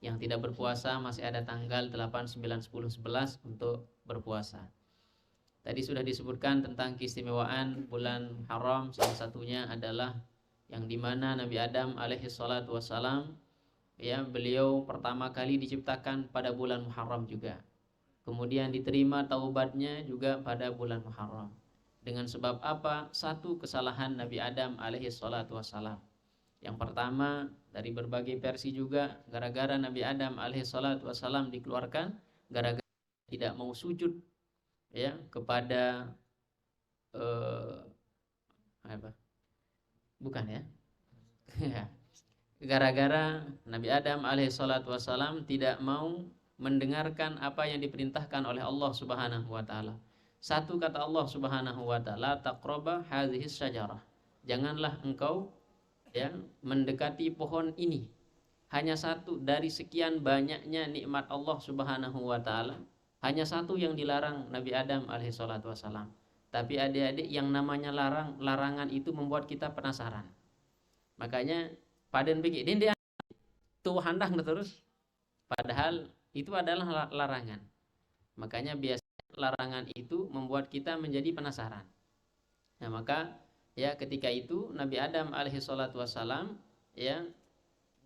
Yang tidak berpuasa masih ada tanggal 8, 9, 10, 11 untuk berpuasa. Tadi sudah disebutkan tentang keistimewaan bulan Muharram. Salah satunya adalah yang dimana Nabi Adam alaihi salatu wassalam, ya, beliau pertama kali diciptakan pada bulan Muharram juga. Kemudian diterima taubatnya juga pada bulan Muharram. Dengan sebab apa? Satu kesalahan Nabi Adam alaihi salatu wassalam. Yang pertama, dari berbagai versi juga, gara-gara Nabi Adam alaihi salatu wassalam dikeluarkan gara-gara tidak mau sujud, ya, kepada apa? Bukan, ya. Gara-gara Nabi Adam alaihi salatu wassalam tidak mau mendengarkan apa yang diperintahkan oleh Allah Subhanahu wa taala. Satu kata Allah Subhanahu wa taala, taqraba hadhihi syajarah. Janganlah engkau, ya, mendekati pohon ini. Hanya satu dari sekian banyaknya nikmat Allah Subhanahu wa taala, hanya satu yang dilarang Nabi Adam alaihi salatu wassalam. Tapi adik-adik, yang namanya larangan itu membuat kita penasaran. Makanya paden bikin dia tuh handang terus, padahal itu adalah larangan. Makanya biasanya larangan itu membuat kita menjadi penasaran. Nah, maka, ya, ketika itu Nabi Adam alaihi salatu wassalam, ya,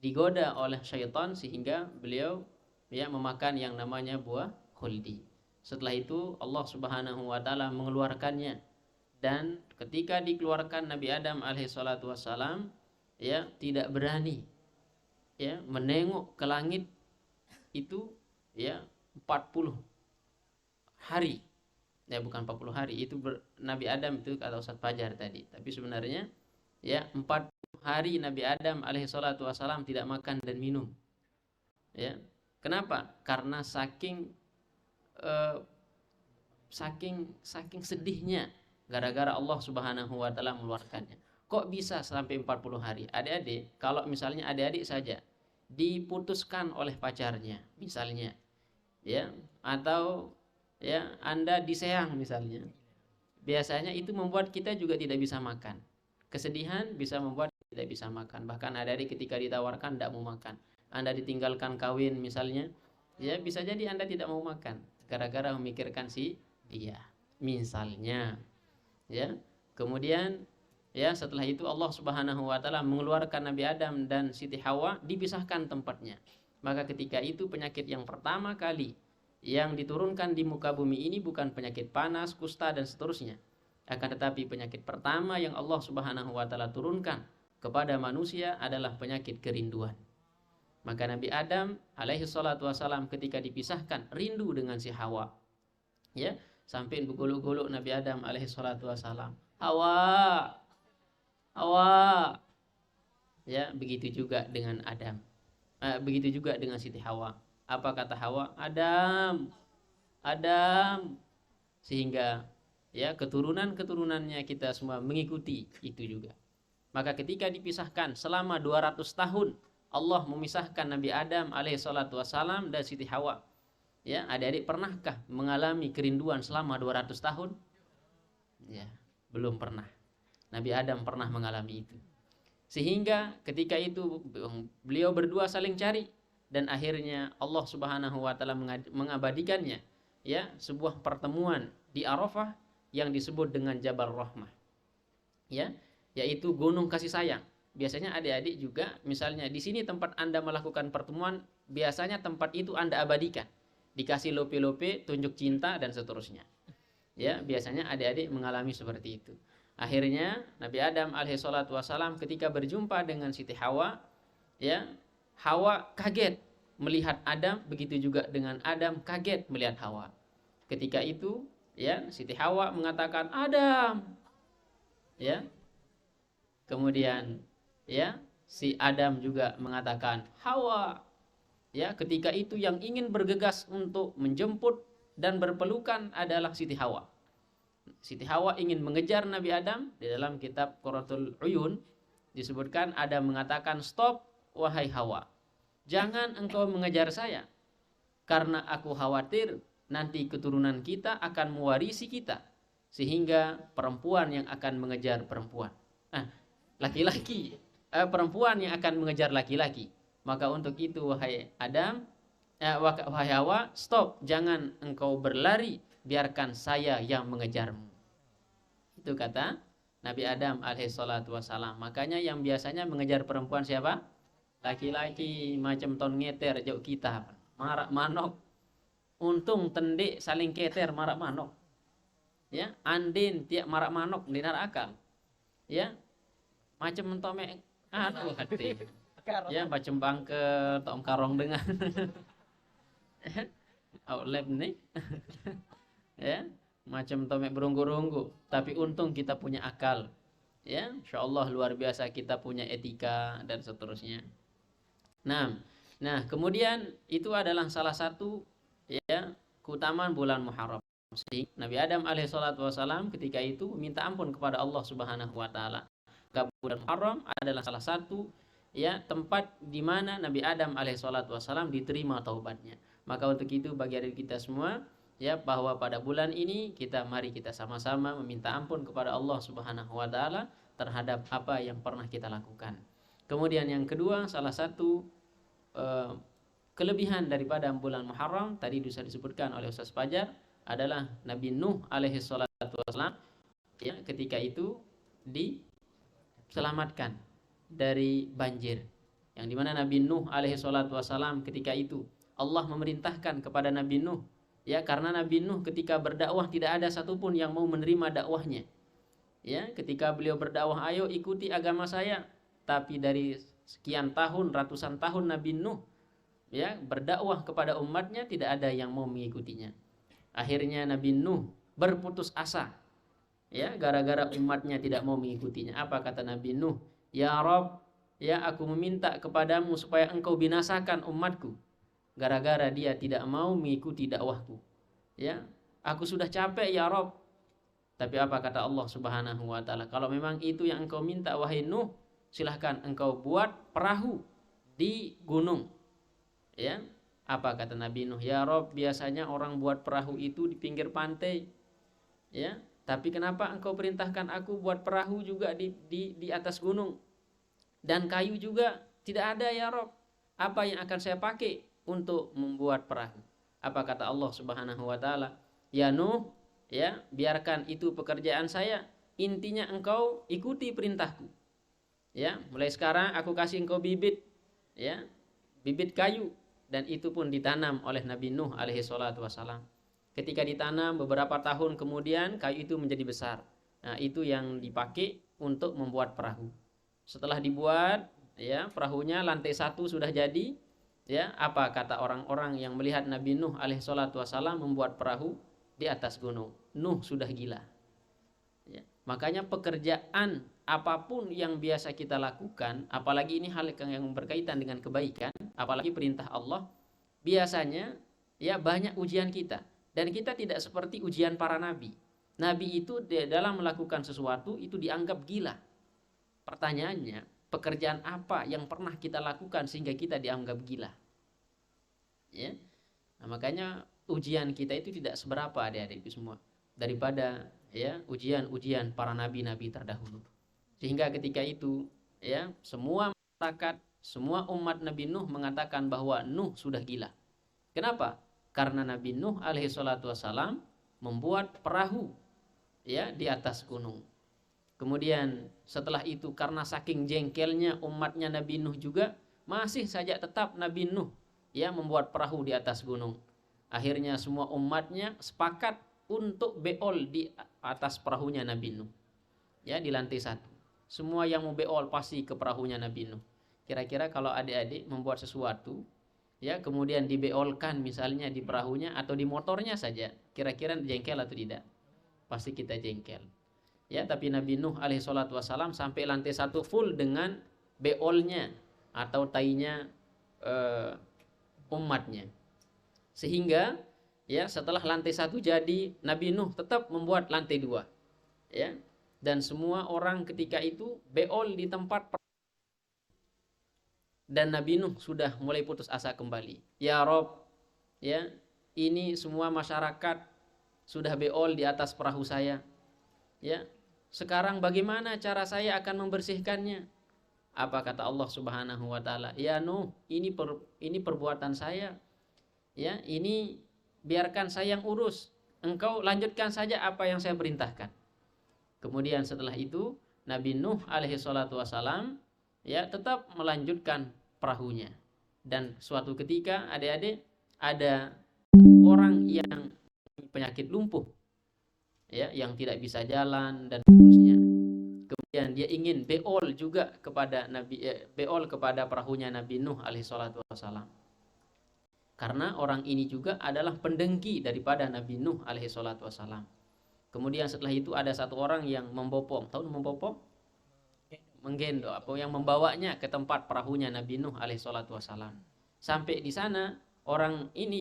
digoda oleh syaitan sehingga beliau, ya, memakan yang namanya buah khuldi. Setelah itu Allah Subhanahu wa taala mengeluarkannya, dan ketika dikeluarkan Nabi Adam alaihi salatu wassalam, ya, tidak berani, ya, menengok ke langit itu, ya, 40 hari. Ya, bukan 40 hari, itu Nabi Adam itu kata Ustaz Fajar tadi. Tapi sebenarnya, ya, 40 hari Nabi Adam alaihi salatu wassalam tidak makan dan minum. Ya. Kenapa? Karena saking sedihnya gara-gara Allah Subhanahu wa taala mengeluarkannya. Kok bisa sampai 40 hari? Adik-adik, kalau misalnya adik-adik saja diputuskan oleh pacarnya misalnya, ya, atau, ya, Anda diseang misalnya, biasanya itu membuat kita juga tidak bisa makan. Kesedihan bisa membuat tidak bisa makan. Bahkan adik-adik ketika ditawarkan tidak mau makan. Anda ditinggalkan kawin misalnya, ya, bisa jadi Anda tidak mau makan gara-gara memikirkan si dia misalnya, ya. Kemudian, ya, setelah itu Allah Subhanahu wa taala mengeluarkan Nabi Adam dan Siti Hawa, dipisahkan tempatnya. Maka ketika itu penyakit yang pertama kali yang diturunkan di muka bumi ini bukan penyakit panas, kusta dan seterusnya. Akan tetapi penyakit pertama yang Allah Subhanahu wa taala turunkan kepada manusia adalah penyakit kerinduan. Maka Nabi Adam alaihi salatu wassalam ketika dipisahkan rindu dengan si Hawa. Ya, sampai bergolok-golok Nabi Adam alaihi salatu wassalam, Hawa, Hawa. Ya, begitu juga dengan Adam. Begitu juga dengan Siti Hawa. Apa kata Hawa? Adam, Adam. Sehingga, ya, keturunan-keturunannya kita semua mengikuti itu juga. Maka ketika dipisahkan selama 200 tahun, Allah memisahkan Nabi Adam alaihi salatu wassalam dan Siti Hawa. Ya, adik-adik pernahkah mengalami kerinduan selama 200 tahun? Ya, belum pernah. Nabi Adam pernah mengalami itu. Sehingga ketika itu beliau berdua saling cari, dan akhirnya Allah Subhanahu wa taala mengabadikannya, ya, sebuah pertemuan di Arafah yang disebut dengan Jabal Rahmah. Ya, yaitu gunung kasih sayang. Biasanya adik-adik juga misalnya di sini tempat Anda melakukan pertemuan, biasanya tempat itu Anda abadikan. Dikasih lope-lope, tunjuk cinta dan seterusnya. Ya, biasanya adik-adik mengalami seperti itu. Akhirnya Nabi Adam alaihi salatu wassalam ketika berjumpa dengan Siti Hawa, ya, Hawa kaget melihat Adam, begitu juga dengan Adam kaget melihat Hawa. Ketika itu, ya, Siti Hawa mengatakan Adam. Ya. Kemudian, ya, si Adam juga mengatakan Hawa. Ya, ketika itu yang ingin bergegas untuk menjemput dan berpelukan adalah Siti Hawa. Siti Hawa ingin mengejar Nabi Adam. Di dalam kitab Qurratul Uyun disebutkan Adam mengatakan, stop wahai Hawa, jangan engkau mengejar saya, karena aku khawatir nanti keturunan kita akan mewarisi kita, sehingga perempuan yang akan mengejar perempuan. Perempuan yang akan mengejar laki-laki. Maka untuk itu wahai Adam, wahai Hawa, stop, jangan engkau berlari, biarkan saya yang mengejarmu. Itu kata Nabi Adam alaihissalatu wassalam. Makanya yang biasanya mengejar perempuan siapa? Laki-laki, macam ton ngeter jauh kita, marak manok. Untung tendik saling keter marak manok. Ya, andin tiap marak manok dinar akal. Ya, macam mentomek hati. Ya, macam bangke tom karong dengan outlet nih. Ya, macam tomek berunggu-runggu, tapi untung kita punya akal. Ya, insyaallah luar biasa kita punya etika dan seterusnya. Nah, kemudian itu adalah salah satu ya keutamaan bulan Muharram. Nabi Adam alaihissalatu wassalam ketika itu minta ampun kepada Allah Subhanahu wa taala. Bulan Muharram adalah salah satu ya tempat di mana Nabi Adam alaihissalatu wassalam diterima taubatnya. Maka untuk itu bagi adik kita semua ya bahwa pada bulan ini mari kita sama-sama meminta ampun kepada Allah Subhanahu wa taala terhadap apa yang pernah kita lakukan. Kemudian yang kedua, salah satu kelebihan daripada bulan Muharram tadi bisa disebutkan oleh Ustaz Fajar adalah Nabi Nuh alaihi salatu wasallam ya ketika itu diselamatkan dari banjir. Yang dimana Nabi Nuh alaihi salatu wasallam ketika itu Allah memerintahkan kepada Nabi Nuh ya karena Nabi Nuh ketika berdakwah tidak ada satupun yang mau menerima dakwahnya. Ya, ketika beliau berdakwah, ayo ikuti agama saya. Tapi dari sekian tahun, ratusan tahun Nabi Nuh ya berdakwah kepada umatnya tidak ada yang mau mengikutinya. Akhirnya Nabi Nuh berputus asa ya gara-gara umatnya tidak mau mengikutinya. Apa kata Nabi Nuh? Ya Rabb, ya aku meminta kepadamu supaya engkau binasakan umatku gara-gara dia tidak mau mengikuti dakwahku. Ya, aku sudah capek ya Rabb. Tapi apa kata Allah Subhanahu wa taala? Kalau memang itu yang engkau minta wahai Nuh, silahkan engkau buat perahu di gunung. Ya. Apa kata Nabi Nuh? Ya Rob, biasanya orang buat perahu itu di pinggir pantai. Ya, tapi kenapa engkau perintahkan aku buat perahu juga di atas gunung? Dan kayu juga tidak ada ya Rob. Apa yang akan saya pakai untuk membuat perahu? Apa kata Allah Subhanahu wa taala? Ya Nuh, ya, biarkan itu pekerjaan saya. Intinya engkau ikuti perintahku. Ya, mulai sekarang aku kasih engkau bibit, ya, bibit kayu. Dan itu pun ditanam oleh Nabi Nuh alaihi salatu wassalam. Ketika ditanam beberapa tahun kemudian kayu itu menjadi besar. Nah, itu yang dipakai untuk membuat perahu. Setelah dibuat, ya, perahunya lantai 1 sudah jadi. Ya, apa kata orang-orang yang melihat Nabi Nuh alaihi salatu wassalam membuat perahu di atas gunung? Nuh sudah gila. Ya, makanya pekerjaan apapun yang biasa kita lakukan, apalagi ini hal yang berkaitan dengan kebaikan, apalagi perintah Allah, biasanya ya banyak ujian kita. Dan kita tidak seperti ujian para nabi. Nabi itu dalam melakukan sesuatu itu dianggap gila. Pertanyaannya, pekerjaan apa yang pernah kita lakukan sehingga kita dianggap gila? Ya. Nah, makanya ujian kita itu tidak seberapa adik-adikku semua daripada ya ujian-ujian para nabi-nabi terdahulu. Sehingga ketika itu ya semua masyarakat, semua umat Nabi Nuh mengatakan bahwa Nuh sudah gila. Kenapa? Karena Nabi Nuh alaihi salatu wassalam membuat perahu ya di atas gunung. Kemudian setelah itu karena saking jengkelnya umatnya Nabi Nuh juga masih saja tetap Nabi Nuh ya membuat perahu di atas gunung. Akhirnya semua umatnya sepakat untuk beol di atas perahunya Nabi Nuh. Ya di lantai 1. Semua yang mau beol pasti ke perahunya Nabi Nuh. Kira-kira kalau adik-adik membuat sesuatu ya kemudian dibeolkan misalnya di perahunya atau di motornya saja, kira-kira jengkel atau tidak? Pasti kita jengkel. Ya, tapi Nabi Nuh alaihi salatu wassalam sampai lantai 1 full dengan beolnya atau tainya umatnya. Sehingga ya setelah lantai 1 jadi, Nabi Nuh tetap membuat lantai 2. Ya. Dan semua orang ketika itu beol di tempat dan Nabi Nuh sudah mulai putus asa kembali. Ya Rob, ya, ini semua masyarakat sudah beol di atas perahu saya. Ya. Sekarang bagaimana cara saya akan membersihkannya? Apa kata Allah Subhanahu wa taala? Ya Nuh, ini perbuatan saya. Ya, ini biarkan saya yang urus. Engkau lanjutkan saja apa yang saya perintahkan. Kemudian setelah itu Nabi Nuh alaihi salatu wasalam ya tetap melanjutkan perahunya. Dan suatu ketika adik-adik ada orang yang penyakit lumpuh ya, yang tidak bisa jalan dan seterusnya. Kemudian dia ingin beol juga kepada beol kepada perahunya Nabi Nuh alaihi salatu wasalam. Karena orang ini juga adalah pendengki daripada Nabi Nuh alaihi salatu wasalam. Kemudian setelah itu ada satu orang yang membopong. Tahu membopong? Menggendong, apa yang membawanya ke tempat perahunya Nabi Nuh alaihi salatu wasalam. Sampai di sana orang ini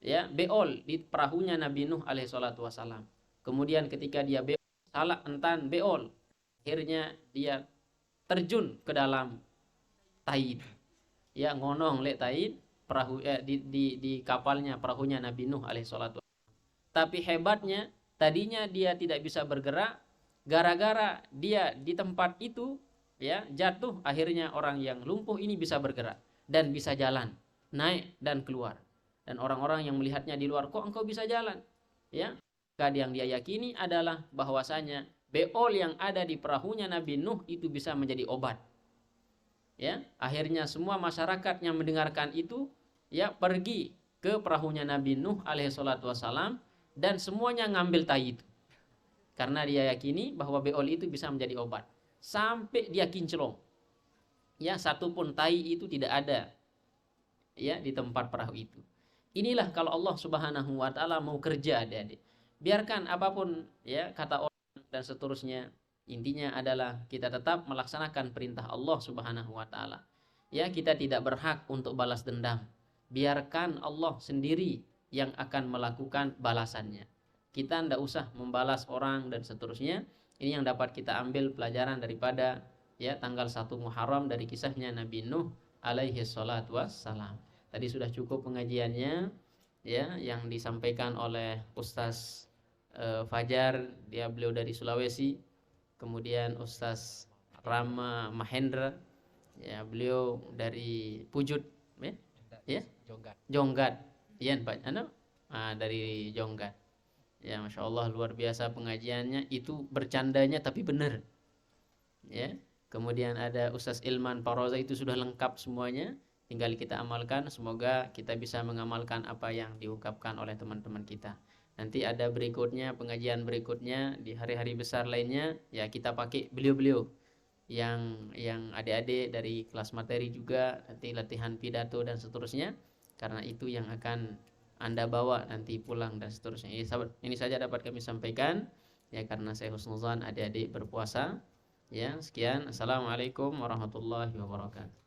ya beol di perahunya Nabi Nuh alaihi salatu wasalam. Kemudian ketika dia beol, salah entan beol, akhirnya dia terjun ke dalam taid. Ya ngonong lek taid perahu di kapalnya perahunya Nabi Nuh alaihi salatu wasalam. Tapi hebatnya tadinya dia tidak bisa bergerak gara-gara dia di tempat itu ya jatuh, akhirnya orang yang lumpuh ini bisa bergerak dan bisa jalan, naik dan keluar. Dan orang-orang yang melihatnya di luar, kok engkau bisa jalan? Ya, yang dia yakini adalah bahwasanya beol yang ada di perahunya Nabi Nuh itu bisa menjadi obat. Ya, akhirnya semua masyarakat yang mendengarkan itu ya pergi ke perahunya Nabi Nuh alaihi salatu wasalam dan semuanya ngambil tai itu. Karena dia yakini bahwa beol itu bisa menjadi obat. Sampai dia kinclong. Ya, satupun tai itu tidak ada ya di tempat perahu itu. Inilah kalau Allah Subhanahu wa taala mau kerja, adik-adik. Biarkan apapun ya kata orang dan seterusnya, intinya adalah kita tetap melaksanakan perintah Allah Subhanahu wa taala. Ya, kita tidak berhak untuk balas dendam. Biarkan Allah sendiri yang akan melakukan balasannya. Kita tidak usah membalas orang dan seterusnya. Ini yang dapat kita ambil pelajaran daripada ya tanggal 1 Muharram dari kisahnya Nabi Nuh alaihi salatu wassalam. Tadi sudah cukup pengajiannya ya yang disampaikan oleh Ustaz Fajar, beliau dari Sulawesi. Kemudian Ustaz Rama Mahendra, ya beliau dari Pujut ya Jonggat ya Pak dari Jonggat. Ya Masya Allah luar biasa pengajiannya, itu bercandanya tapi benar ya. Kemudian ada Ustaz Ilman Paroza, itu sudah lengkap semuanya, tinggal kita amalkan. Semoga kita bisa mengamalkan apa yang diungkapkan oleh teman-teman kita. Nanti ada berikutnya, pengajian berikutnya di hari-hari besar lainnya ya kita pakai beliau-beliau yang adik-adik dari kelas materi juga, nanti latihan pidato dan seterusnya, karena itu yang akan Anda bawa nanti pulang dan seterusnya. Ini saja dapat kami sampaikan ya, karena saya husnuzan adik-adik berpuasa ya. Sekian, assalamualaikum warahmatullahi wabarakatuh.